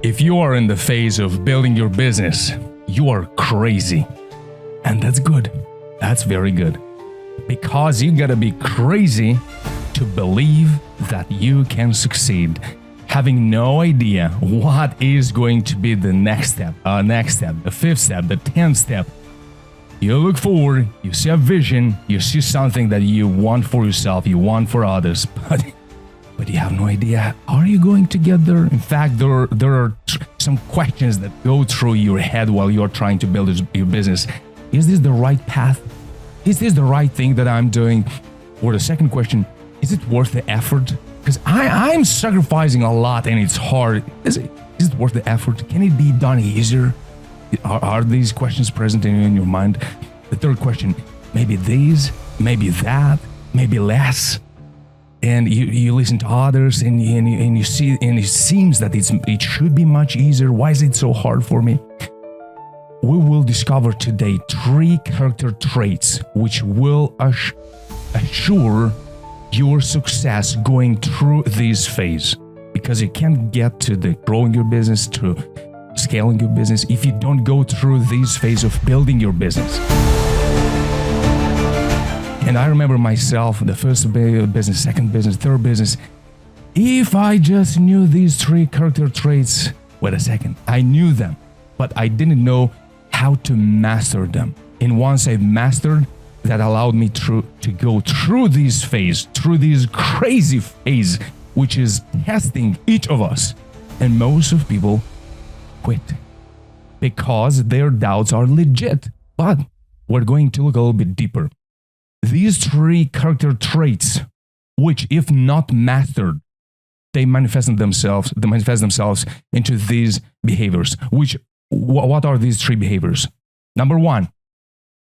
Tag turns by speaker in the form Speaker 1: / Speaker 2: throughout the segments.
Speaker 1: If you are in the phase of building your business, you are crazy. And that's good. That's very good. Because you gotta be crazy to believe that you can succeed, having no idea what is going to be the next step, the fifth step, the 10th step. You look forward, you see a vision, you see something that you want for yourself, you want for others, but you have no idea how are you going to get there. In fact, there are some questions that go through your head while you're trying to build your business. Is this the right path? Is this the right thing that I'm doing? Or the second question, is it worth the effort? Because I'm sacrificing a lot and it's hard. Is it worth the effort? Can it be done easier? Are these questions present in your mind? The third question, maybe these, maybe that, maybe less. And you listen to others and you see, and it seems that it should be much easier. Why is it so hard for me? We will discover today 3 character traits which will assure your success going through this phase. Because you can't get to the growing your business, to scaling your business, if you don't go through this phase of building your business. And I remember myself, the first business, second business, third business. If I just knew these 3 character traits, wait a second, I knew them, but I didn't know how to master them. And once I mastered, that allowed me to go through this phase, through this crazy phase, which is testing each of us. And most of people quit because their doubts are legit. But we're going to look a little bit deeper. These 3 character traits, which if not mastered, they manifest themselves into these behaviors. What are these 3 behaviors? Number 1,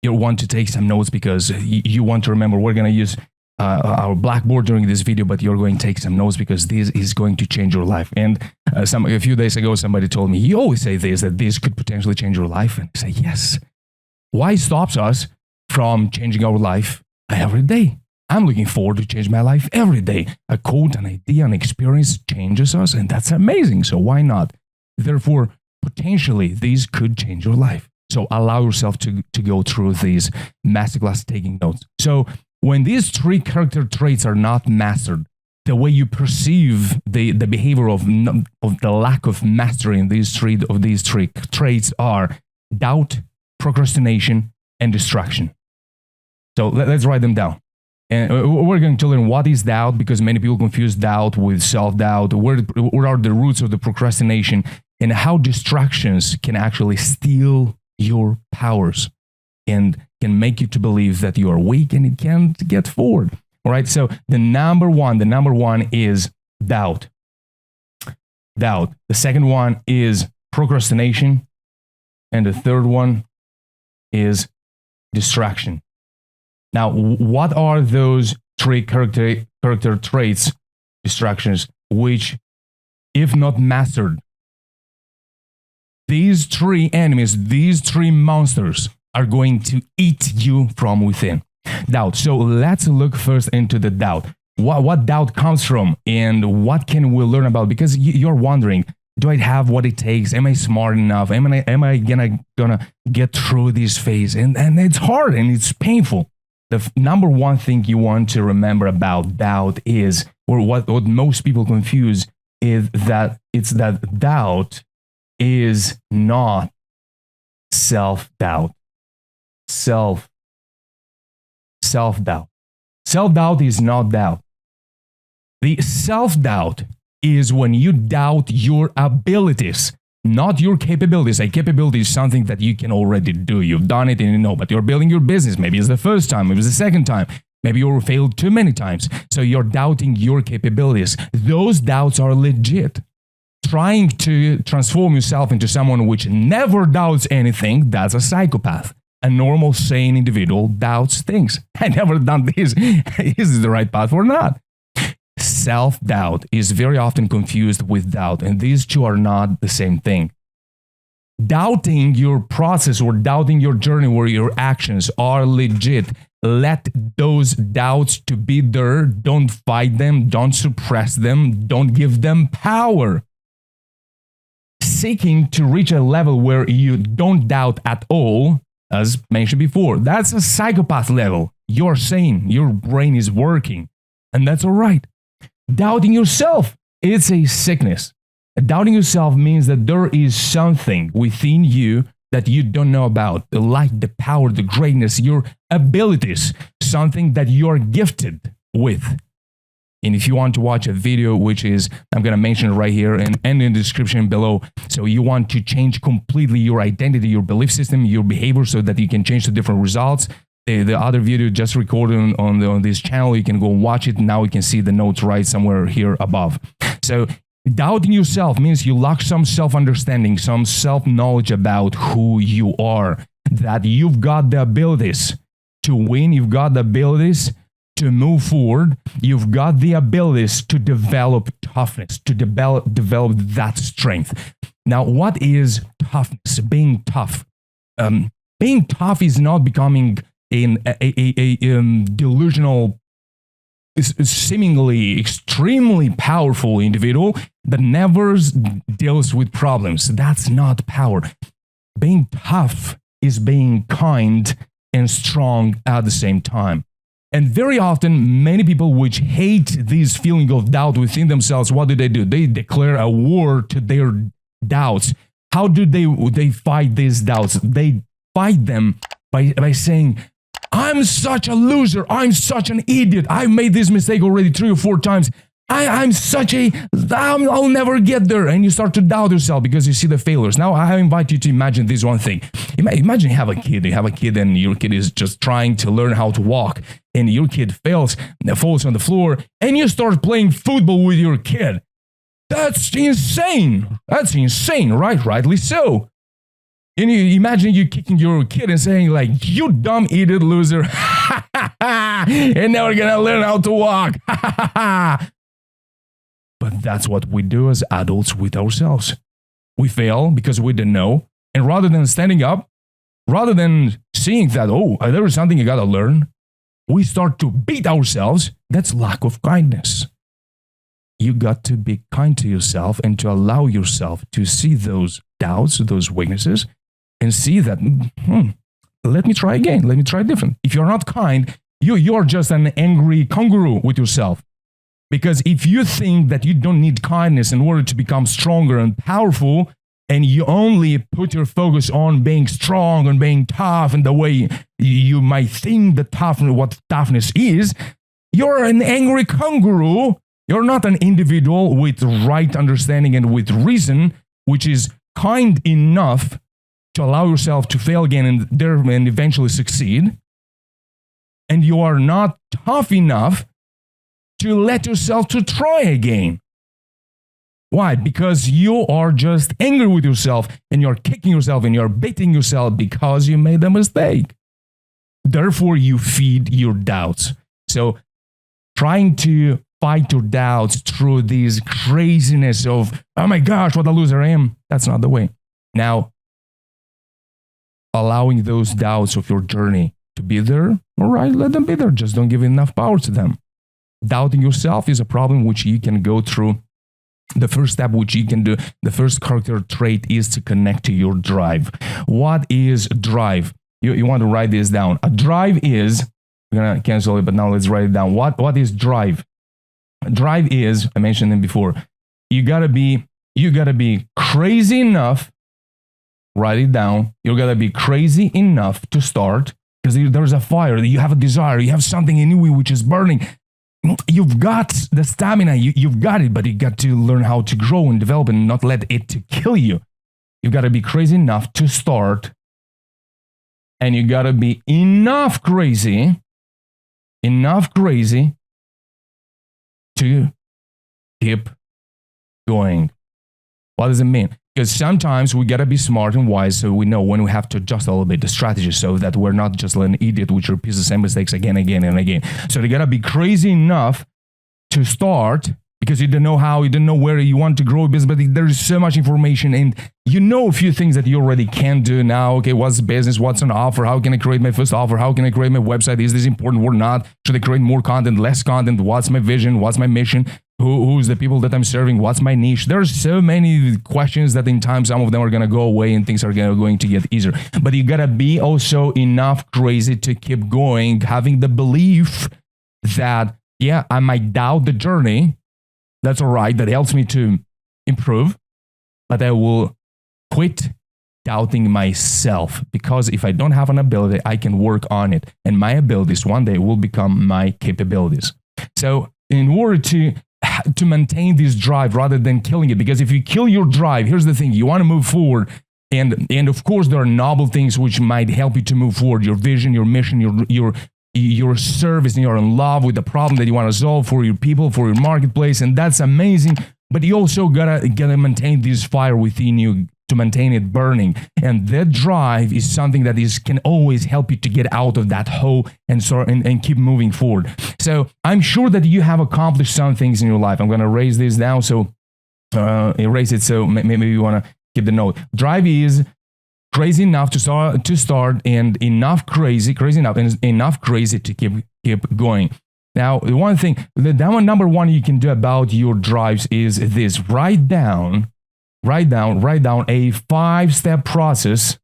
Speaker 1: you want to take some notes because you want to remember. We're going to use our blackboard during this video, but you're going to take some notes because this is going to change your life. And a few days ago, somebody told me, you always say this, that this could potentially change your life. And I say, yes. Why stops us from changing our life every day? I'm looking forward to change my life every day. A quote, an idea, an experience changes us, and that's amazing. So why not? Therefore, potentially, these could change your life. So allow yourself to go through these masterclass taking notes. So when these 3 character traits are not mastered, the way you perceive the behavior of the lack of mastering these three traits are doubt, procrastination, and distraction. So let's write them down. And we're going to learn what is doubt, because many people confuse doubt with self-doubt. What are the roots of the procrastination, and how distractions can actually steal your powers and can make you to believe that you are weak and you can't get forward. All right. So the number one is doubt. The second one is procrastination. And the third one is distraction. Now, what are those 3 character traits, distractions, which, if not mastered, these 3 enemies, these 3 monsters are going to eat you from within? Doubt. So let's look first into the doubt. What doubt comes from, and what can we learn about? Because you're wondering, do I have what it takes? Am I smart enough? Am I gonna get through this phase? And it's hard and it's painful. The number one thing you want to remember about doubt is, or what most people confuse, is that doubt is not self-doubt. Self-doubt. Self-doubt is not doubt. The self-doubt is when you doubt your abilities, not your capabilities. A capability is something that you can already do. You've done it and you know, but you're building your business. Maybe it's the first time, maybe it's the second time. Maybe you failed too many times. So you're doubting your capabilities. Those doubts are legit. Trying to transform yourself into someone which never doubts anything, that's a psychopath. A normal, sane individual doubts things. I never done this. Is this the right path or not? Self-doubt is very often confused with doubt, and these two are not the same thing. Doubting your process or doubting your journey or your actions are legit. Let those doubts to be there. Don't fight them. Don't suppress them. Don't give them power. seeking to reach a level where you don't doubt at all, as mentioned before. That's a psychopath level. You're sane, your brain is working, and that's all right. Doubting yourself, it's a sickness. Doubting yourself means that there is something within you that you don't know about, the light, the power, the greatness, your abilities, something that you're gifted with. And if you want to watch a video, which is, I'm going to mention it right here and in the description below. So you want to change completely your identity, your belief system, your behavior so that you can change to different results. The other video just recorded on this channel, you can go watch it. Now you can see the notes right somewhere here above. So doubting yourself means you lack some self-understanding, some self-knowledge about who you are, that you've got the abilities to win, you've got the abilities to move forward, you've got the abilities to develop toughness, to develop that strength. Now, what is toughness? Being tough. Being tough is not becoming a delusional, seemingly extremely powerful individual that never deals with problems. That's not power. Being tough is being kind and strong at the same time. And very often, many people which hate this feeling of doubt within themselves, what do? They declare a war to their doubts. How do they fight these doubts? They fight them by saying, I'm such a loser. I'm such an idiot. I've made this mistake already 3 or 4 times. I'll never get there. And you start to doubt yourself because you see the failures. Now, I invite you to imagine this one thing. Imagine you have a kid and your kid is just trying to learn how to walk. And your kid falls on the floor and you start playing football with your kid. That's insane. That's insane, right? Rightly so. And you imagine you kicking your kid and saying like, you dumb idiot loser. And now we're going to learn how to walk. But that's what we do as adults with ourselves. We fail because we didn't know. And rather than standing up, rather than seeing that, oh, there is something you got to learn, we start to beat ourselves. That's lack of kindness. You got to be kind to yourself and to allow yourself to see those doubts, those weaknesses, and see that, let me try again. Let me try different. If you're not kind, you are just an angry kangaroo with yourself. Because if you think that you don't need kindness in order to become stronger and powerful, and you only put your focus on being strong and being tough and the way you might think what toughness is, you're an angry kangaroo. You're not an individual with right understanding and with reason, which is kind enough to allow yourself to fail again and eventually succeed. And you are not tough enough to let yourself to try again. Why? Because you are just angry with yourself and you're kicking yourself and you're beating yourself because you made a mistake. Therefore, you feed your doubts. So trying to fight your doubts through this craziness of, oh my gosh, what a loser I am, that's not the way. Now, allowing those doubts of your journey to be there, all right, let them be there. Just don't give enough power to them. Doubting yourself is a problem which you can go through. The first step which you can do, the first character trait is to connect to your drive. What is drive? You want to write this down. A drive is, we're going to cancel it, but now let's write it down. What is drive? Drive is, I mentioned it before, you gotta be crazy enough, write it down, you gotta be crazy enough to start, because there's a fire, you have a desire, you have something in you which is burning. You've got the stamina, you've got it, but you got to learn how to grow and develop and not let it to kill you. You've got to be crazy enough to start, and you got to be enough crazy to keep going. What does it mean? Because sometimes we got to be smart and wise, so we know when we have to adjust a little bit the strategy so that we're not just an idiot which repeats the same mistakes again and again. So you got to be crazy enough to start, because you don't know how, you don't know where you want to grow a business, but there is so much information and you know a few things that you already can do now. Okay, what's the business? What's an offer? How can I create my first offer? How can I create my website? Is this important or not? Should I create more content, less content? What's my vision? What's my mission? Who's the people that I'm serving? What's my niche? There's so many questions that in time some of them are gonna go away and things are going to get easier. But you gotta be also enough crazy to keep going, having the belief that, yeah, I might doubt the journey. That's all right. That helps me to improve. But I will quit doubting myself, because if I don't have an ability, I can work on it. And my abilities one day will become my capabilities. So in order to maintain this drive rather than killing it, because if you kill your drive, here's the thing, you want to move forward. And of course, there are noble things which might help you to move forward. Your vision, your mission, your service, and you're in love with the problem that you want to solve for your people, for your marketplace. And that's amazing. But you also gotta maintain this fire within you, to maintain it burning. And that drive is something that can always help you to get out of that hole and keep moving forward. So I'm sure that you have accomplished some things in your life. I'm going to erase this down. So erase it. So maybe you want to keep the note. Drive is crazy enough to start and enough crazy to keep going. Now, the one thing, number one you can do about your drives is this: write down a five-step process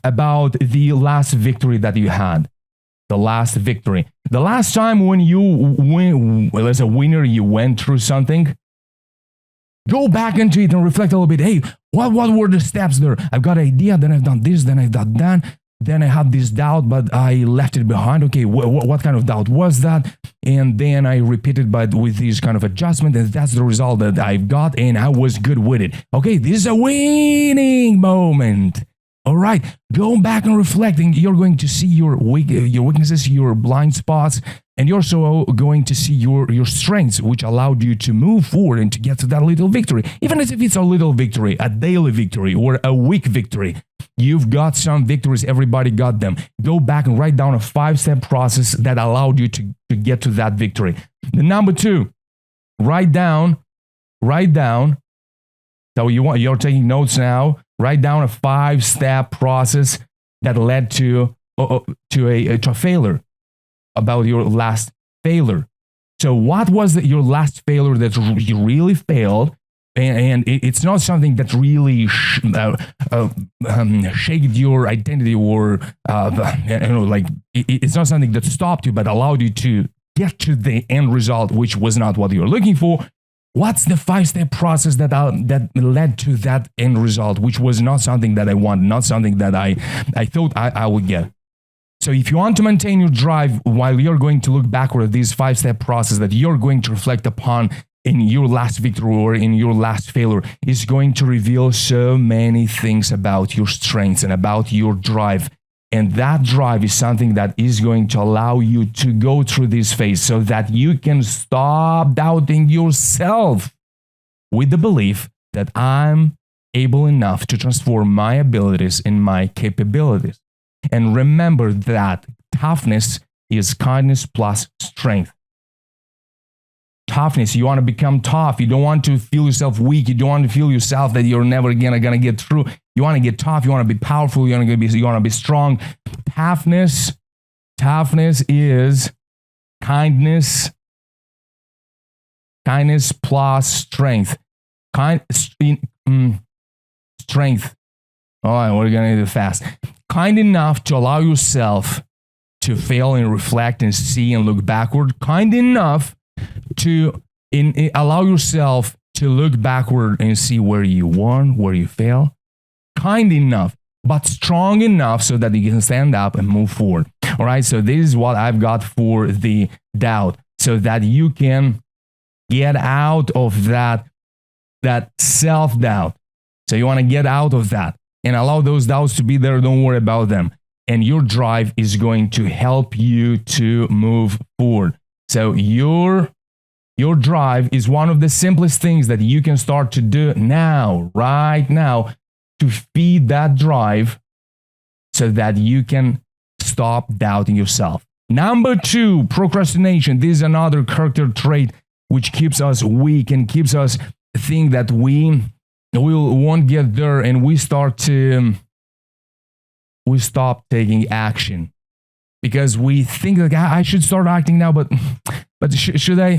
Speaker 1: about the last victory that you had. The last victory. The last time when as a winner, you went through something. Go back into it and reflect a little bit. Hey, what were the steps there? I've got an idea, then I've done this, then I've done that. Then I had this doubt, but I left it behind. Okay, what kind of doubt was that? And then I repeated, but with this kind of adjustment, and that's the result that I've got, and I was good with it. Okay, this is a winning moment. All right, go back and reflecting. You're going to see your weaknesses, your blind spots, and you're also going to see your strengths, which allowed you to move forward and to get to that little victory. Even if it's a little victory, a daily victory, or a week victory. You've got some victories. Everybody got them. Go back and write down a five-step process that allowed you to get to that victory. The number two, write down. So you're taking notes now. Write down a five-step process that led to a failure, about your last failure. So what was your last failure that you really failed? And it's not something that really shaked your identity, or it's not something that stopped you, but allowed you to get to the end result, which was not what you were looking for. What's the five-step process that led to that end result, which was not something that I wanted, not something that I thought I would get? So if you want to maintain your drive while you're going to look backward at this five-step process that you're going to reflect upon in your last victory or in your last failure, is going to reveal so many things about your strengths and about your drive. And that drive is something that is going to allow you to go through this phase so that you can stop doubting yourself with the belief that I'm able enough to transform my abilities and my capabilities. And remember that toughness is kindness plus strength. Toughness, you want to become tough. You don't want to feel yourself weak. You don't want to feel yourself that you're never gonna get through. You want to get tough. You want to be powerful. You want to be strong. Toughness is kindness plus strength. Strength. All right, we're gonna do it fast. Kind enough to allow yourself to fail and reflect and see and look backward. Kind enough to allow yourself to look backward and see where you won, where you fail. Kind enough, but strong enough so that you can stand up and move forward. All right, so this is what I've got for the doubt, so that you can get out of that self-doubt. So you want to get out of that and allow those doubts to be there. Don't worry about them. And your drive is going to help you to move forward. So your drive is one of the simplest things that you can start to do now, right now, to feed that drive so that you can stop doubting yourself. Number two, procrastination. This is another character trait which keeps us weak and keeps us think that we won't get there, and we stop taking action. because we think like I should start acting now, but should I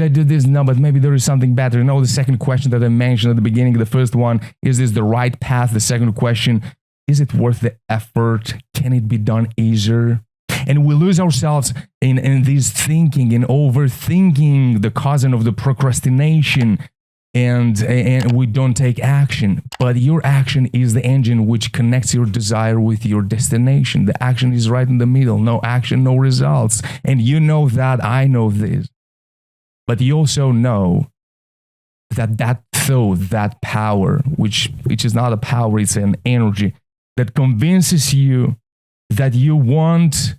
Speaker 1: do this? No, but maybe there is something better. You know, the second question that I mentioned at the beginning, the first one, is this the right path? The second question, is it worth the effort? Can it be done easier? And we lose ourselves in this thinking and overthinking, the cousin of the procrastination, and we don't take action. But your action is the engine which connects your desire with your destination. The action is right in the middle. No action, no results. And you know that, I know this. But you also know that thought, that power, which is not a power, it's an energy, that convinces you that you won't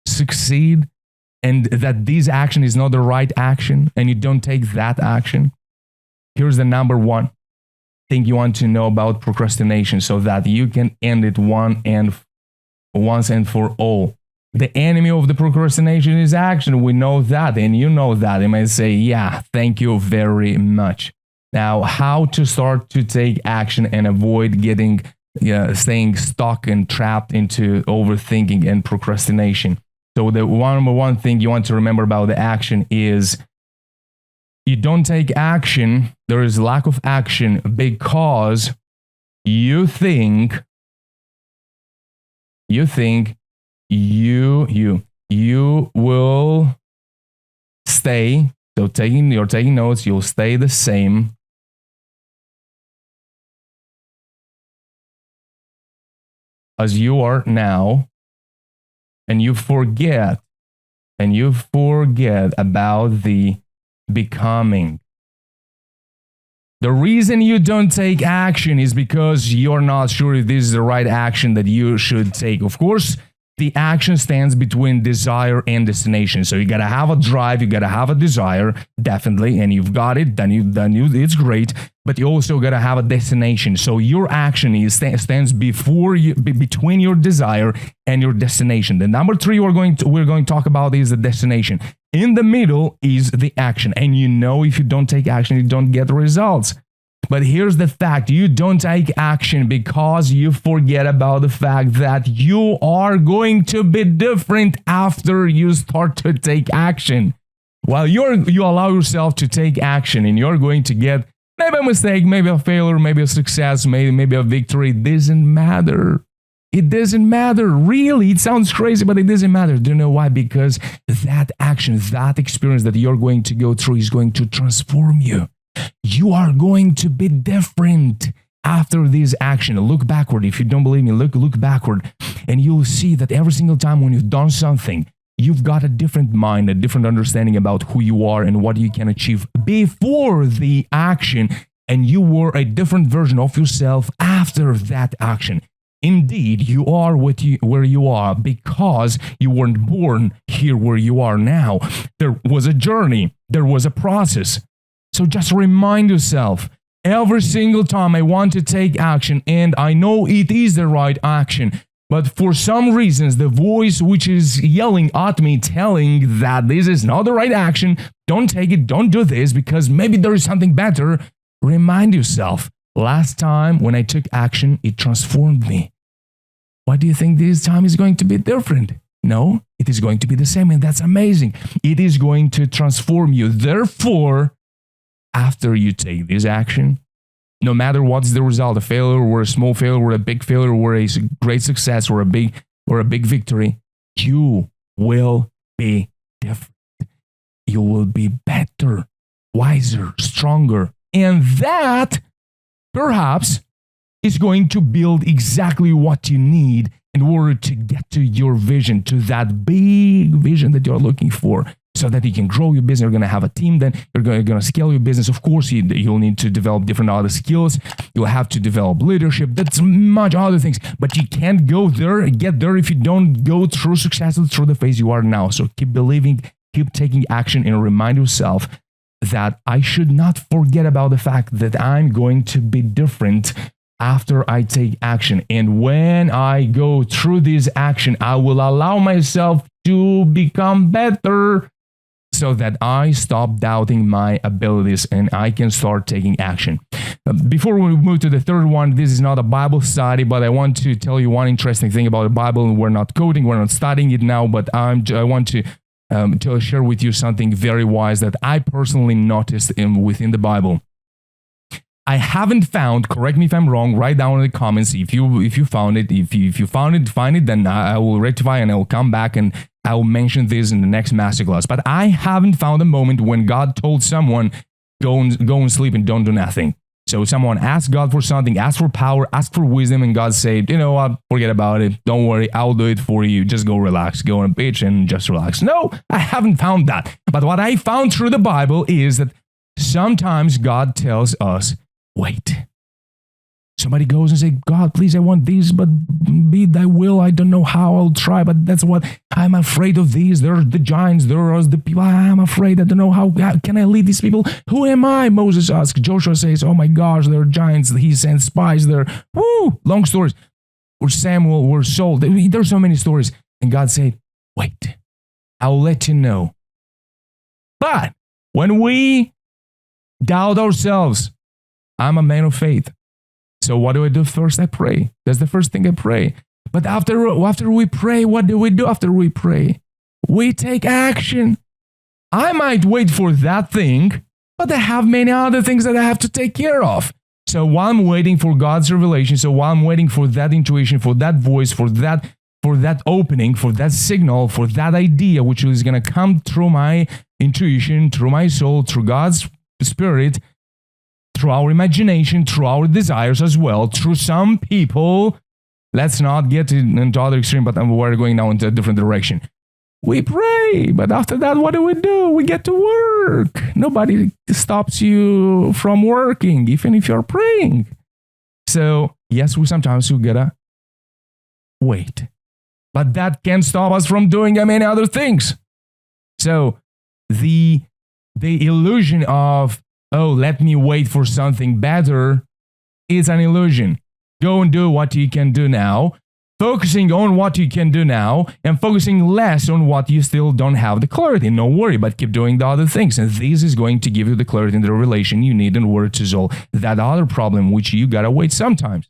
Speaker 1: succeed and that this action is not the right action and you don't take that action. Here's the number one thing you want to know about procrastination so that you can end it once and for all. The enemy of the procrastination is action. We know that, and you know that. You might say, yeah, thank you very much. Now, how to start to take action and avoid staying stuck and trapped into overthinking and procrastination. So the number one thing you want to remember about the action is you don't take action. There is lack of action because you think you will stay. So you're taking notes, you'll stay the same as you are now, and you forget about the becoming. The reason you don't take action is because you're not sure if this is the right action that you should take. Of course, the action stands between desire and destination. So you gotta have a drive, you gotta have a desire, definitely, and you've got it, then it's great. But you also gotta have a destination. So your action stands between your desire and your destination. The number three we're going to talk about is the destination. In the middle is the action, and you know if you don't take action, you don't get results. But here's the fact, you don't take action because you forget about the fact that you are going to be different after you start to take action. While you allow yourself to take action and you're going to get maybe a mistake, maybe a failure, maybe a success, maybe a victory, it doesn't matter. It doesn't matter, really. It sounds crazy, but it doesn't matter. Do you know why? Because that action, that experience that you're going to go through is going to transform you. You are going to be different after this action. Look backward. If you don't believe me, look backward, and you'll see that every single time when you've done something, you've got a different mind, a different understanding about who you are and what you can achieve before the action, and you were a different version of yourself after that action. Indeed, you are where you are because you weren't born here where you are now. There was a journey. There was a process. So just remind yourself, every single time I want to take action, and I know it is the right action, but for some reasons, the voice which is yelling at me, telling that this is not the right action, don't take it, don't do this, because maybe there is something better, remind yourself, last time when I took action, it transformed me. Why do you think this time is going to be different? No, it is going to be the same, and that's amazing. It is going to transform you. Therefore, after you take this action, no matter what's the result, a failure or a small failure or a big failure or a great success or a big victory, you will be different. You will be better, wiser, stronger. And that perhaps is going to build exactly what you need in order to get to your vision, to that big vision that you're looking for, so that you can grow your business. You're going to have a team, then you're going to scale your business. Of course, you'll need to develop different other skills. You'll have to develop leadership. That's much other things. But you can't get there if you don't go through successfully through the phase you are now. So keep believing, keep taking action, and remind yourself that I should not forget about the fact that I'm going to be different after I take action. And when I go through this action, I will allow myself to become better so that I stop doubting my abilities and I can start taking action. Before we move to the third one, this is not a Bible study, but I want to tell you one interesting thing about the Bible. We're not coding, we're not studying it now, but I want to share with you something very wise that I personally noticed within the Bible. I haven't found, correct me if I'm wrong, write down in the comments if you found it. If you found it, find it, then I will rectify and I will come back and I will mention this in the next masterclass. But I haven't found a moment when God told someone, go and sleep and don't do nothing. So someone asked God for something, asked for power, asked for wisdom, and God said, you know what, forget about it. Don't worry, I'll do it for you. Just go relax, go on a beach and just relax. No, I haven't found that. But what I found through the Bible is that sometimes God tells us, wait. Somebody goes and says, God, please, I want these, but be thy will. I don't know how, I'll try, but that's what I'm afraid of these. There are the giants, there are the people. I'm afraid. I don't know how can I lead these people? Who am I? Moses asks. Joshua says, oh my gosh, there are giants. He sends spies there. Woo! Long stories. Or Samuel, or Saul. There's so many stories. And God said, wait, I'll let you know. But when we doubt ourselves, I'm a man of faith. So what do I do first? I pray. That's the first thing I pray. But after we pray, what do we do after we pray? We take action. I might wait for that thing, but I have many other things that I have to take care of. So while I'm waiting for God's revelation, so while I'm waiting for that intuition, for that voice, for that opening, for that signal, for that idea, which is going to come through my intuition, through my soul, through God's Spirit, through our imagination, through our desires as well, through some people. Let's not get into other extreme, but we're going now into a different direction. We pray, but after that, what do? We get to work. Nobody stops you from working, even if you're praying. So, yes, sometimes we gotta wait. But that can't stop us from doing many other things. So, the illusion of, oh, let me wait for something better, is an illusion. Go and do what you can do now, focusing on what you can do now, and focusing less on what you still don't have the clarity. No worry, but keep doing the other things. And this is going to give you the clarity in the relation you need in order to solve that other problem, which you gotta wait sometimes.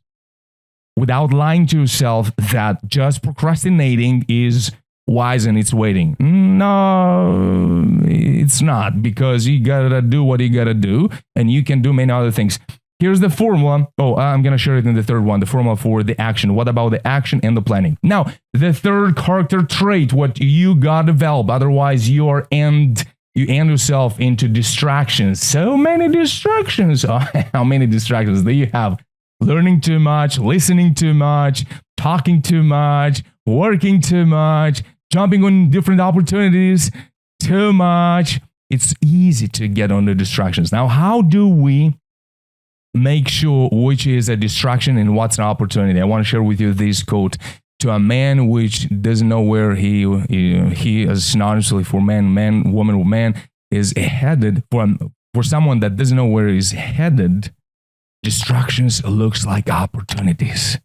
Speaker 1: Without lying to yourself that just procrastinating is wise and it's waiting. No, it's not, because you gotta do what you gotta do, and you can do many other things. Here's the formula. Oh, I'm gonna share it in the third one, the formula for the action. What about the action and the planning? Now, the third character trait, what you gotta develop, otherwise you end yourself into distractions. So many distractions. How many distractions do you have? Learning too much, listening too much, talking too much, working too much, jumping on different opportunities too much. It's easy to get on the distractions. Now, how do we make sure which is a distraction and what's an opportunity? I want to share with you this quote. To a man which doesn't know where he is synonymously for man, woman, is headed. For someone that doesn't know where he's headed, distractions looks like opportunities.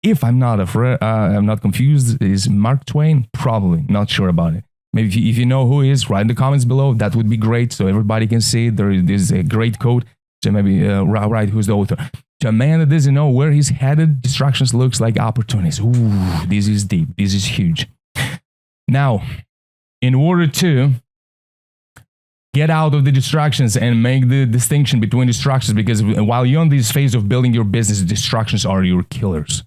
Speaker 1: If I'm not afraid, I'm not confused, is Mark Twain? Probably, not sure about it. Maybe if you know who he is, write in the comments below. That would be great, so everybody can see. There is a great quote. So maybe write who's the author. To a man that doesn't know where he's headed, distractions looks like opportunities. Ooh, this is deep. This is huge. Now, in order to get out of the distractions and make the distinction between distractions, because while you're on this phase of building your business, distractions are your killers.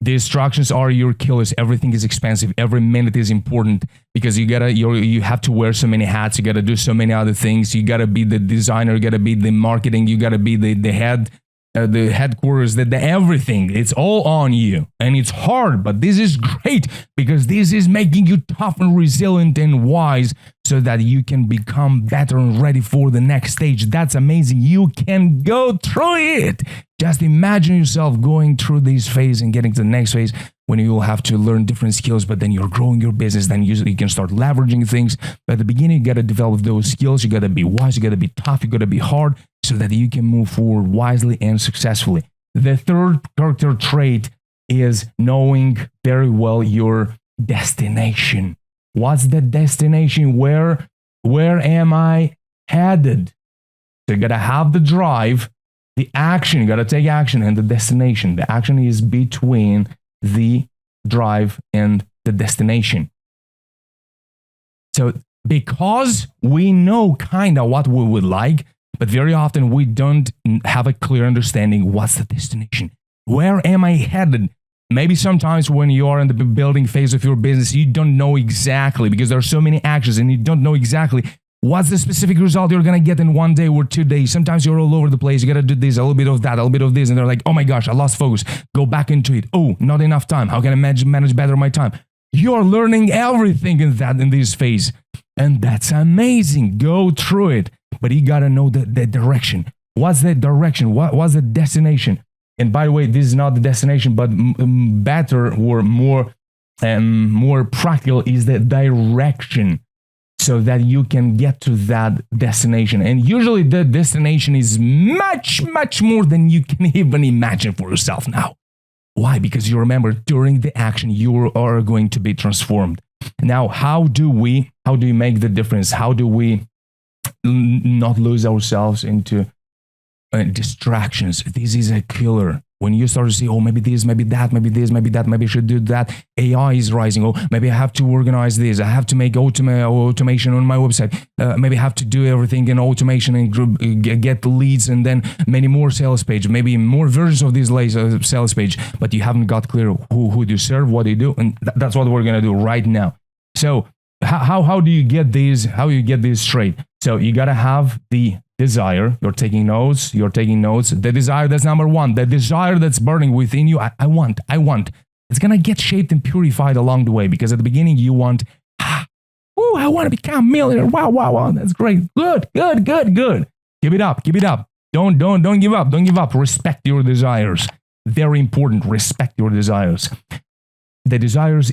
Speaker 1: Distractions are your killers. Everything is expensive. Every minute is important, because you have to wear so many hats. You gotta do so many other things. You gotta be the designer. You gotta be the marketing. You gotta be the head, the headquarters. The everything. It's all on you, and it's hard. But this is great, because this is making you tough and resilient and wise, so that you can become better and ready for the next stage. That's amazing. You can go through it. Just imagine yourself going through this phase and getting to the next phase when you will have to learn different skills, but then you're growing your business, then you can start leveraging things. But at the beginning, you got to develop those skills. You got to be wise. You got to be tough. You got to be hard, so that you can move forward wisely and successfully. The third character trait is knowing very well your destination. What's the destination? Where am I headed? So you got to have the drive, the action, you got to take action, and the destination. The action is between the drive and the destination. So because we know kind of what we would like, but very often we don't have a clear understanding what's the destination. Where am I headed? Maybe sometimes when you're in the building phase of your business, you don't know exactly because there are so many actions and you don't know exactly what's the specific result you're going to get in 1 day or 2 days. Sometimes you're all over the place. You got to do this, a little bit of that, a little bit of this. And they're like, oh my gosh, I lost focus. Go back into it. Oh, not enough time. How can I manage better my time? You're learning everything in this phase. And that's amazing. Go through it. But you got to know the direction. What's the direction? What's the destination? And by the way, this is not the destination, but better or more practical is the direction, so that you can get to that destination. And usually the destination is much, much more than you can even imagine for yourself now. Why? Because you remember during the action, you are going to be transformed. Now, how do we make the difference? How do we not lose ourselves into distractions? This is a killer. When you start to see, oh, maybe this, maybe that, maybe this, maybe that, maybe I should do that. AI is rising. Oh, maybe I have to organize this. I have to make automation on my website. Maybe I have to do everything in automation and get the leads and then many more sales page, maybe more versions of this sales page. But you haven't got clear who do you serve, what do you do, and that's what we're gonna do right now. So how do you get these? How do you get this straight? So you gotta have the desire. You're taking notes. The desire, that's number one. The desire that's burning within you. I want. It's going to get shaped and purified along the way, because at the beginning you want, I want to become a millionaire. Wow. That's great. Good. Keep it up. Don't give up. Respect your desires. Very important. Respect your desires. The desires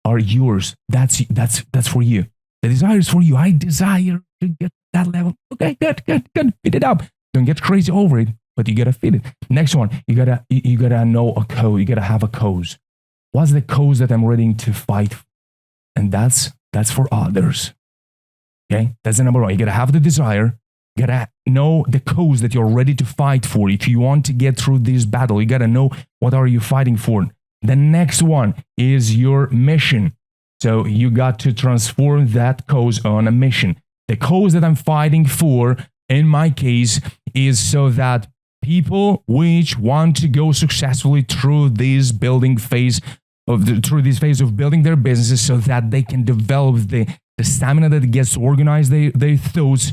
Speaker 1: are yours. That's for you. The desire is for you. I desire to get that level. Okay, good. Fit it up. Don't get crazy over it, but you gotta fit it. Next one, you gotta know a code. You gotta have a cause. What's the cause that I'm ready to fight for? And that's for others. Okay, that's the number one. You gotta have the desire. You gotta know the cause that you're ready to fight for. If you want to get through this battle, you gotta know what are you fighting for. The next one is your mission. So you got to transform that cause on a mission. The cause that I'm fighting for, in my case, is so that people which want to go successfully through this phase of building their businesses, so that they can develop the stamina that gets to organize their thoughts,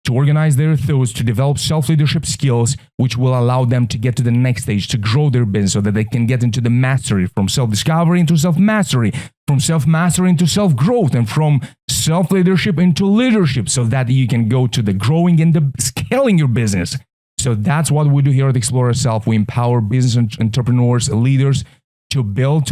Speaker 1: to develop self-leadership skills, which will allow them to get to the next stage, to grow their business, so that they can get into the mastery, from self-discovery into self-mastery, from self-mastery into self-growth, and from self-leadership into leadership, so that you can go to the growing and the scaling your business. So that's what we do here at Exploraself. We empower business entrepreneurs, leaders, to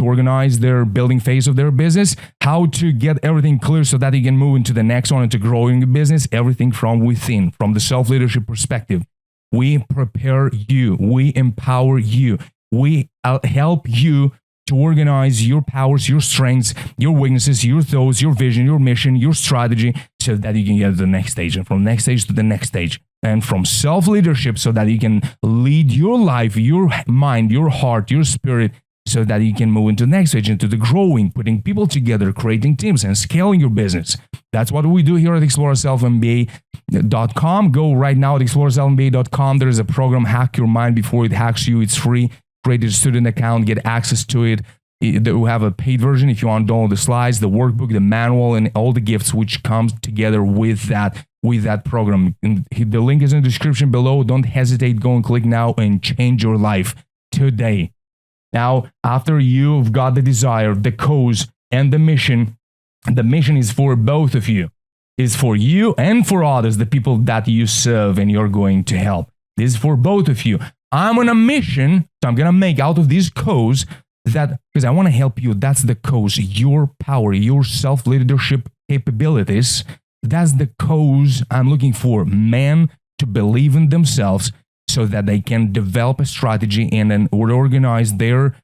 Speaker 1: organize their building phase of their business, how to get everything clear so that you can move into the next one, into growing your business, everything from within, from the self-leadership perspective. We prepare you, we empower you, we help you to organize your powers, your strengths, your weaknesses, your thoughts, your vision, your mission, your strategy, so that you can get to the next stage, and from next stage to the next stage, and from self-leadership, so that you can lead your life, your mind, your heart, your spirit, so that you can move into the next stage, into the growing, putting people together, creating teams, and scaling your business. That's what we do here at Exploraselfmba.com. Go right now at Exploraselfmba.com. There is a program, Hack Your Mind Before It Hacks You. It's free. Create a student account, get access to it. We have a paid version if you want to download the slides, the workbook, the manual, and all the gifts which comes together with that program. And the link is in the description below. Don't hesitate. Go and click now and change your life today. Now, after you've got the desire, the cause, and the mission is for both of you. It's for you and for others, the people that you serve and you're going to help. This is for both of you. I'm on a mission, so I'm going to make out of this cause that, because I want to help you, that's the cause, your power, your self-leadership capabilities. That's the cause I'm looking for. Men to believe in themselves, so that they can develop a strategy and then organize their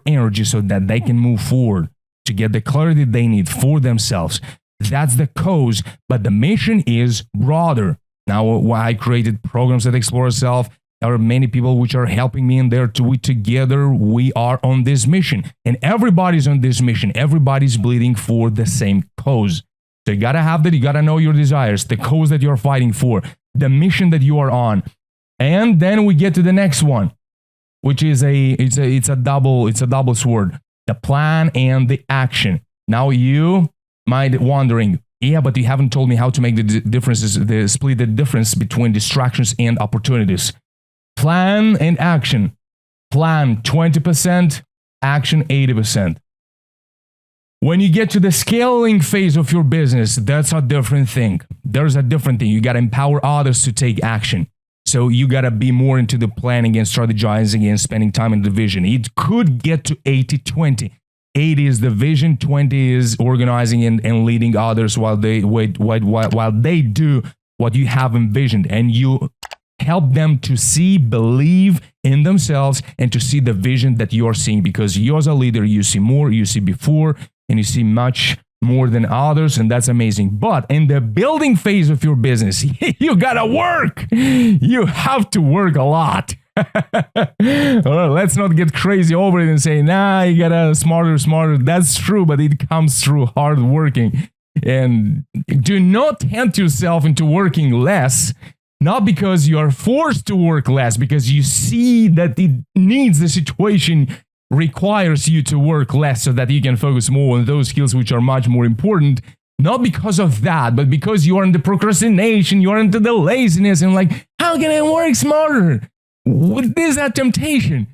Speaker 1: energy, so that they can move forward to get the clarity they need for themselves. That's the cause, but the mission is broader. Now, I created programs at Exploraself. There are many people which are helping me in there. Together, we are on this mission. And everybody's on this mission. Everybody's bleeding for the same cause. So you got to have that. You got to know your desires, the cause that you're fighting for, the mission that you are on. And then we get to the next one, which is it's a double sword, the plan and the action. Now you might be wondering, yeah, but you haven't told me how to make the differences, split the difference between distractions and opportunities. Plan and action. Plan 20%, action 80%. When you get to the scaling phase of your business, that's a different thing. There's a different thing. You got to empower others to take action. So you got to be more into the planning and strategizing and spending time in the vision. It could get to 80-20. 80 is the vision, 20 is organizing and leading others while they do what you have envisioned. And you help them to see, believe in themselves, and to see the vision that you're seeing. Because you as a leader, you see more, you see before, and you see much more than others, and that's amazing. But in the building phase of your business, you gotta work. You have to work a lot. Let's not get crazy over it and say, nah, you gotta smarter. That's true, but it comes through hard working. And do not tempt yourself into working less, not because you are forced to work less, because you see that it needs the situation requires you to work less so that you can focus more on those skills which are much more important. Not because of that, but because you are into procrastination, you are into the laziness, and like, how can I work smarter? What is that temptation?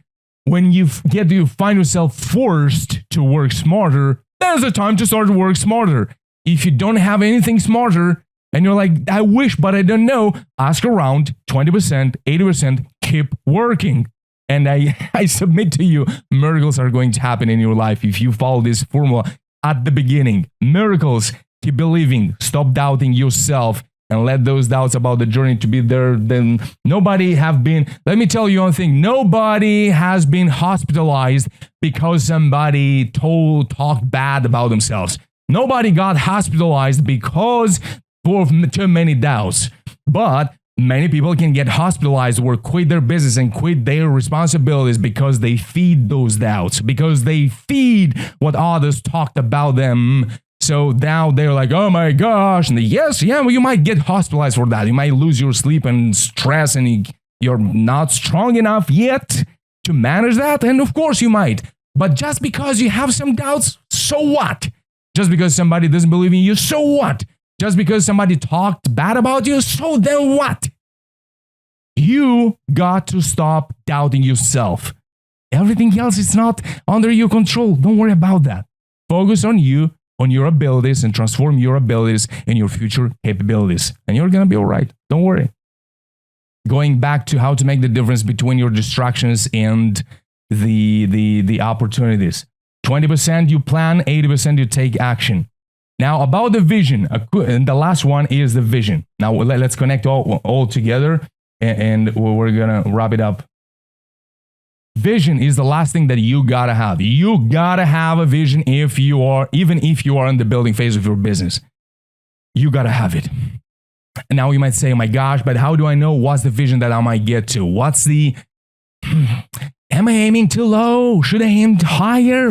Speaker 1: When you find yourself forced to work smarter, that's the time to start to work smarter. If you don't have anything smarter, and you're like, I wish, but I don't know, ask around, 20%, 80%, keep working. And I submit to you, miracles are going to happen in your life if you follow this formula at the beginning. Miracles, keep believing, stop doubting yourself, and let those doubts about the journey to be there. Then let me tell you one thing, nobody has been hospitalized because somebody talked bad about themselves. Nobody got hospitalized because for too many doubts. But many people can get hospitalized or quit their business and quit their responsibilities because they feed those doubts, because they feed what others talked about them. So now they're like, oh my gosh. And well, you might get hospitalized for that. You might lose your sleep and stress, and you're not strong enough yet to manage that. And of course you might. But just because you have some doubts, so what? Just because somebody doesn't believe in you, so what? Just because somebody talked bad about you, so then what? You got to stop doubting yourself. Everything else is not under your control. Don't worry about that. Focus on you, on your abilities, and transform your abilities in your future capabilities. And you're going to be all right. Don't worry. Going back to how to make the difference between your distractions and the opportunities. 20% you plan, 80% you take action. Now, about the vision, and the last one is the vision. Now, let's connect all together, and we're going to wrap it up. Vision is the last thing that you got to have. You got to have a vision even if you are in the building phase of your business. You got to have it. Now, you might say, oh my gosh, but how do I know what's the vision that I might get to? Am I aiming too low? Should I aim higher?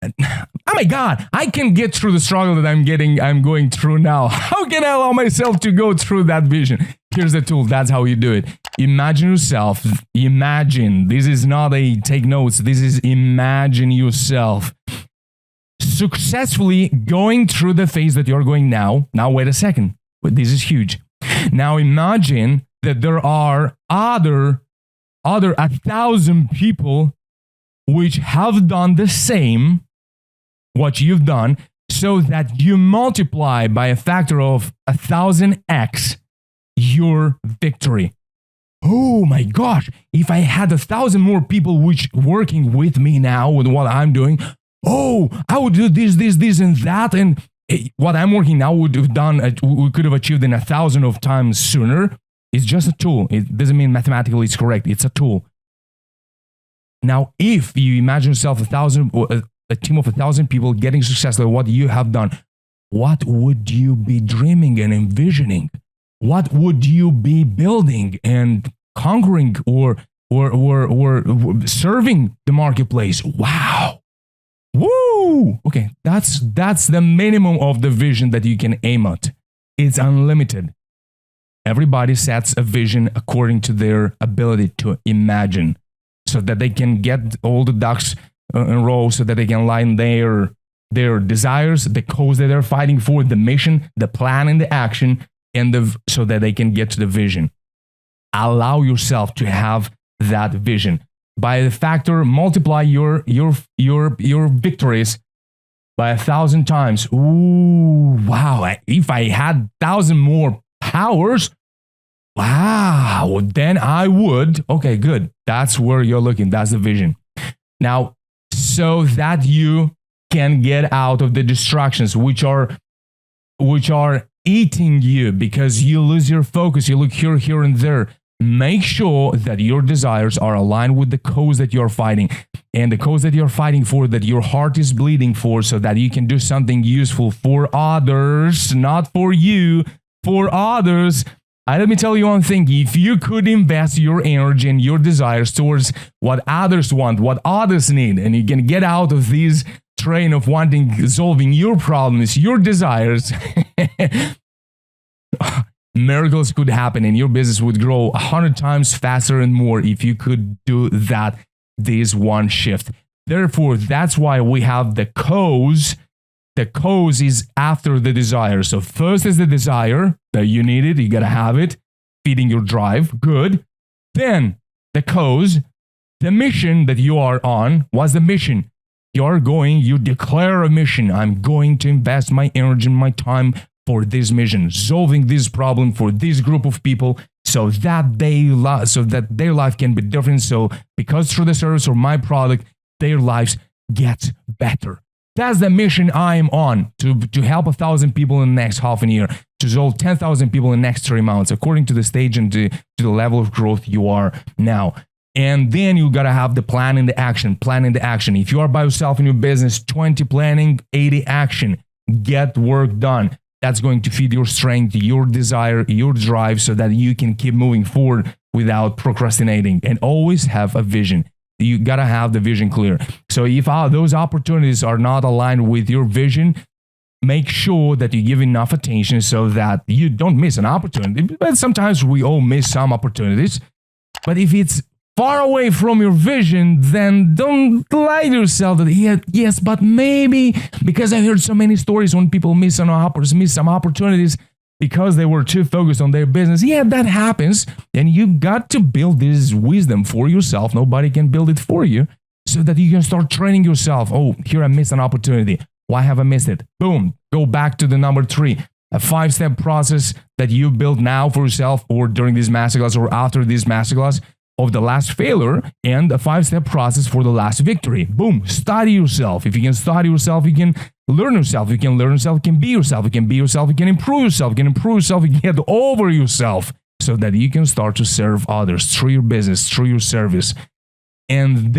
Speaker 1: Oh my God, I can get through the struggle that I'm going through now. How can I allow myself to go through that vision? Here's the tool. That's how you do it. Imagine yourself. This is not a take notes. This is imagine yourself successfully going through the phase that you're going now. Now, wait a second. This is huge. Now, imagine that there are other 1,000 people which have done the same what you've done, so that you multiply by a factor of 1,000x your victory. Oh my gosh, if I had 1,000 more people which working with me now with what I'm doing, I would do this and that, and what I'm working now we could have achieved in 1,000 of times sooner. It's just a tool. It doesn't mean mathematically it's correct. It's a tool. Now, if you imagine yourself a team of 1,000 people getting successful at what you have done, what would you be dreaming and envisioning? what would you be building and conquering or serving the marketplace? Wow. Woo! Okay, that's the minimum of the vision that you can aim at. It's unlimited. Everybody sets a vision according to their ability to imagine, so that they can get all the ducks in a row, so that they can line their desires, the cause that they're fighting for, the mission, the plan, and the action, and so that they can get to the vision. Allow yourself to have that vision. By the factor, multiply your victories by 1,000 times. Ooh, wow! If I had 1,000 more powers, wow, then I would. Okay, good. That's where you're looking. That's the vision. Now, so that you can get out of the distractions which are eating you, because you lose your focus. You look here, and there. Make sure that your desires are aligned with the cause that you're fighting, and the cause that you're fighting for, that your heart is bleeding for, so that you can do something useful for others, not for you, for others. Let me tell you one thing. If you could invest your energy and your desires towards what others want, what others need, and you can get out of this train of solving your problems, your desires, miracles could happen, and your business would grow 100 times faster and more if you could do that, this one shift. Therefore, that's why we have the cause. The cause is after the desire. So first is the desire that you need it, you gotta have it, feeding your drive, good. Then the cause, the mission that you are on. What's the mission? You declare a mission. I'm going to invest my energy and my time for this mission, solving this problem for this group of people, so that their life can be different. So because through the service or my product, their lives get better. That's the mission I'm on, to help 1,000 people in the next half a year, to solve 10,000 people in the next 3 months, according to the stage and to the level of growth you are now. And then you gotta have the plan and the action. If you are by yourself in your business, 20 planning, 80 action. Get work done. That's going to feed your strength, your desire, your drive, so that you can keep moving forward without procrastinating. And always have a vision. You gotta have the vision clear. So if those opportunities are not aligned with your vision, make sure that you give enough attention so that you don't miss an opportunity. But sometimes we all miss some opportunities. But if it's far away from your vision, then don't lie to yourself that, yes, but maybe, because I heard so many stories when people miss some opportunities because they were too focused on their business. Yeah, that happens. And you got to build this wisdom for yourself. Nobody can build it for you, so that you can start training yourself. Oh, here I missed an opportunity. Why have I missed it? Boom. Go back to the number 3. A 5-step process that you build now for yourself, or during this masterclass or after this masterclass, of the last failure, and a 5-step process for the last victory. Boom. Study yourself. If you can study yourself, you can learn yourself. You can learn yourself. You can be yourself. You can be yourself. You can improve yourself. You can improve yourself. You can get over yourself, so that you can start to serve others through your business, through your service. And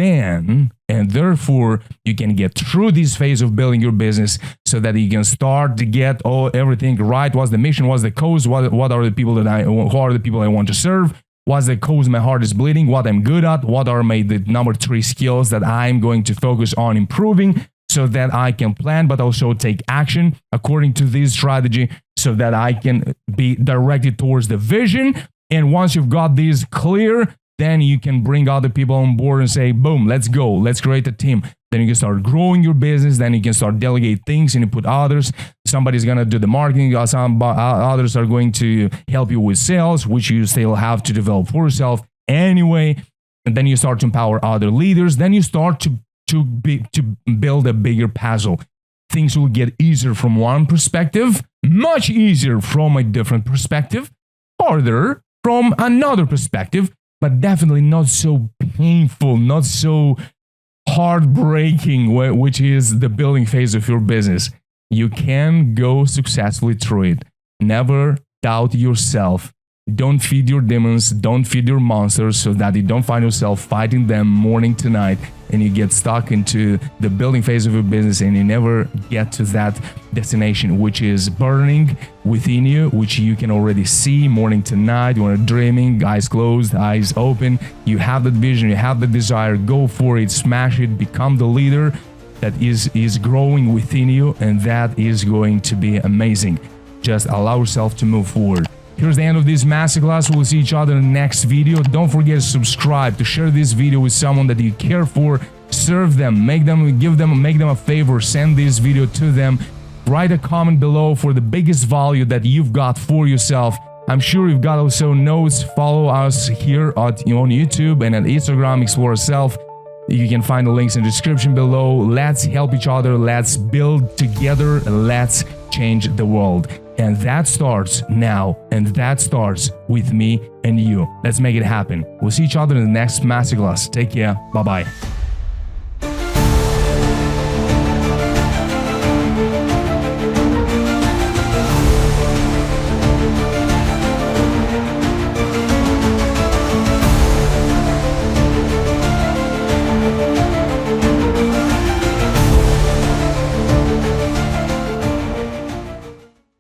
Speaker 1: therefore, you can get through this phase of building your business, so that you can start to get everything right. What's the mission? What's the cause? What are the people who are the people I want to serve? What's the cause my heart is bleeding? What I'm good at? What are the number 3 skills that I'm going to focus on improving, so that I can plan, but also take action according to this strategy, so that I can be directed towards the vision. And once you've got these clear, then you can bring other people on board and say, boom, let's go. Let's create a team. Then you can start growing your business. Then you can start delegate things and you put others. Somebody's going to do the marketing. Others are going to help you with sales, which you still have to develop for yourself anyway. And then you start to empower other leaders. Then you start to build a bigger puzzle. Things will get easier from one perspective, much easier from a different perspective, harder from another perspective, but definitely not so painful, not so heartbreaking, which is the building phase of your business. You can go successfully through it. Never doubt yourself. Don't feed your demons, don't feed your monsters, so that you don't find yourself fighting them morning to night and you get stuck into the building phase of your business and you never get to that destination, which is burning within you, which you can already see morning to night. You are dreaming, eyes closed, eyes open. You have that vision, you have the desire, go for it, smash it, become the leader that is growing within you, and that is going to be amazing. Just allow yourself to move forward. Here's the end of this masterclass. We'll see each other in the next video. Don't forget to subscribe, to share this video with someone that you care for. Serve them, make them a favor, send this video to them. Write a comment below for the biggest value that you've got for yourself. I'm sure you've got also notes. Follow us here on YouTube and at Instagram, Exploraself. You can find the links in the description below. Let's help each other. Let's build together. Let's change the world. And that starts now. And that starts with me and you. Let's make it happen. We'll see each other in the next masterclass. Take care. Bye-bye.